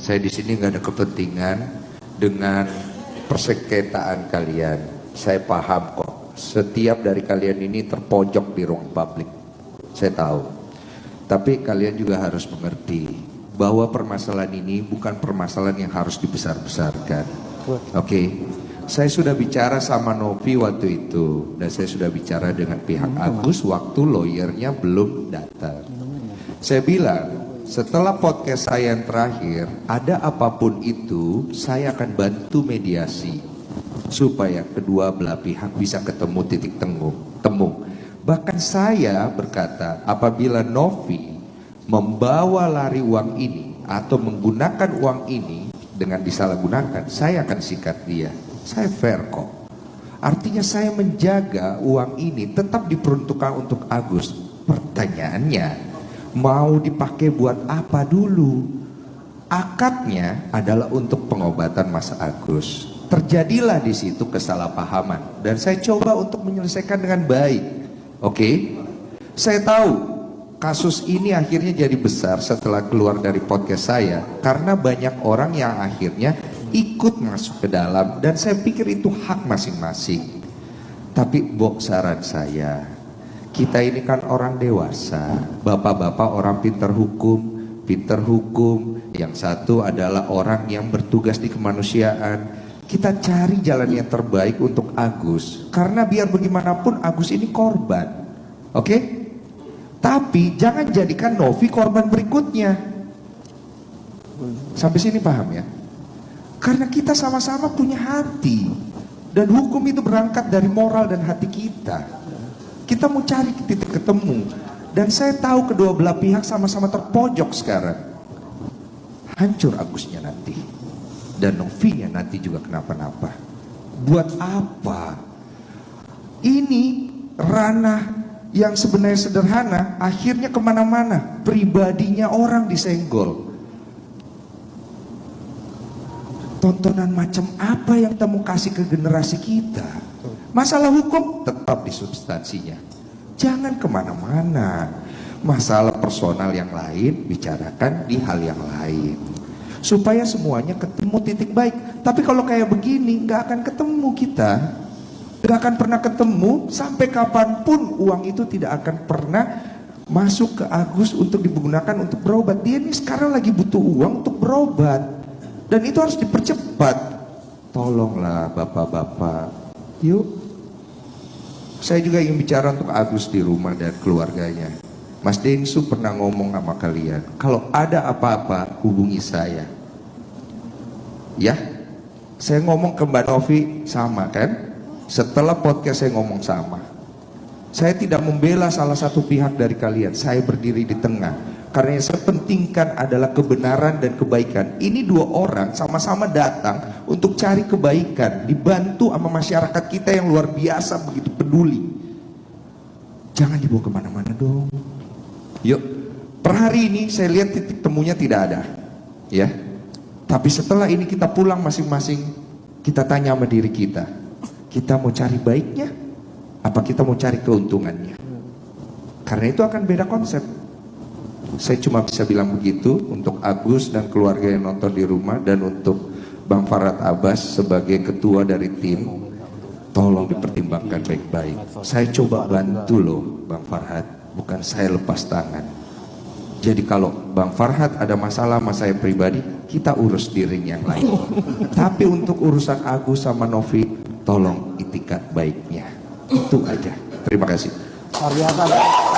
Saya di sini nggak ada kepentingan dengan persengketaan kalian. Saya paham kok. Setiap dari kalian ini terpojok di ruang publik. Saya tahu. Tapi kalian juga harus mengerti bahwa permasalahan ini bukan permasalahan yang harus dibesar-besarkan. Oke. Saya sudah bicara sama Novi waktu itu, dan saya sudah bicara dengan pihak Agus waktu lawyernya belum datang. Saya bilang, setelah podcast saya yang terakhir, ada apapun itu, saya akan bantu mediasi supaya kedua belah pihak bisa ketemu titik temu. Bahkan saya berkata, apabila Novi membawa lari uang ini atau menggunakan uang ini dengan disalahgunakan, saya akan sikat dia. Saya fair kok. Artinya saya menjaga uang ini tetap diperuntukkan untuk Agus. Pertanyaannya, mau dipakai buat apa dulu? Akadnya adalah untuk pengobatan Mas Agus. Terjadilah di situ kesalahpahaman dan saya coba untuk menyelesaikan dengan baik. Oke? Saya tahu kasus ini akhirnya jadi besar setelah keluar dari podcast saya karena banyak orang yang akhirnya ikut masuk ke dalam dan saya pikir itu hak masing-masing. Tapi saran saya, kita ini kan orang dewasa, bapak-bapak orang pintar hukum, yang satu adalah orang yang bertugas di kemanusiaan. Kita cari jalan yang terbaik untuk Agus, karena biar bagaimanapun Agus ini korban, oke? Tapi jangan jadikan Novi korban berikutnya. Sampai sini paham ya? Karena kita sama-sama punya hati, dan hukum itu berangkat dari moral dan hati kita. Kita mau cari titik ketemu, dan saya tahu kedua belah pihak sama-sama terpojok sekarang. Hancur Agusnya nanti, dan Novinya nanti juga kenapa-napa. Buat apa? Ini ranah yang sebenarnya sederhana, akhirnya kemana-mana. Pribadinya orang disenggol. Tontonan macam apa yang kamu kasih ke generasi kita? Masalah hukum tetap di substansinya. Jangan kemana-mana. Masalah personal yang lain bicarakan di hal yang lain. Supaya semuanya ketemu titik baik. Tapi kalau kayak begini nggak akan ketemu kita. Nggak akan pernah ketemu sampai kapanpun uang itu tidak akan pernah masuk ke Agus untuk digunakan untuk berobat. Dia ini sekarang lagi butuh uang untuk berobat. Dan itu harus dipercepat. Tolonglah bapak-bapak. Yuk. Saya juga ingin bicara untuk Agus di rumah dan keluarganya. Mas Dengsu pernah ngomong sama kalian, kalau ada apa-apa hubungi saya. Ya. Saya ngomong ke Mbak Novi sama kan? Setelah podcast saya ngomong sama. Saya tidak membela salah satu pihak dari kalian. Saya berdiri di tengah. Karena yang saya pentingkan adalah kebenaran dan kebaikan. Ini dua orang sama-sama datang untuk cari kebaikan, dibantu sama masyarakat kita yang luar biasa begitu peduli. Jangan dibawa kemana-mana dong. Yuk, per hari ini saya lihat titik temunya tidak ada, ya. Tapi setelah ini kita pulang masing-masing, kita tanya sama diri kita mau cari baiknya, apa kita mau cari keuntungannya? Karena itu akan beda konsep. Saya cuma bisa bilang begitu untuk Agus dan keluarga yang nonton di rumah, dan untuk Bang Farhad Abbas sebagai ketua dari tim, tolong dipertimbangkan baik-baik. Saya coba bantu loh Bang Farhad, bukan saya lepas tangan. Jadi kalau Bang Farhad ada masalah sama saya pribadi, kita urus di ring yang lain. Tapi untuk urusan Agus sama Novi, tolong itikat baiknya. Itu aja. Terima kasih. Luar biasa.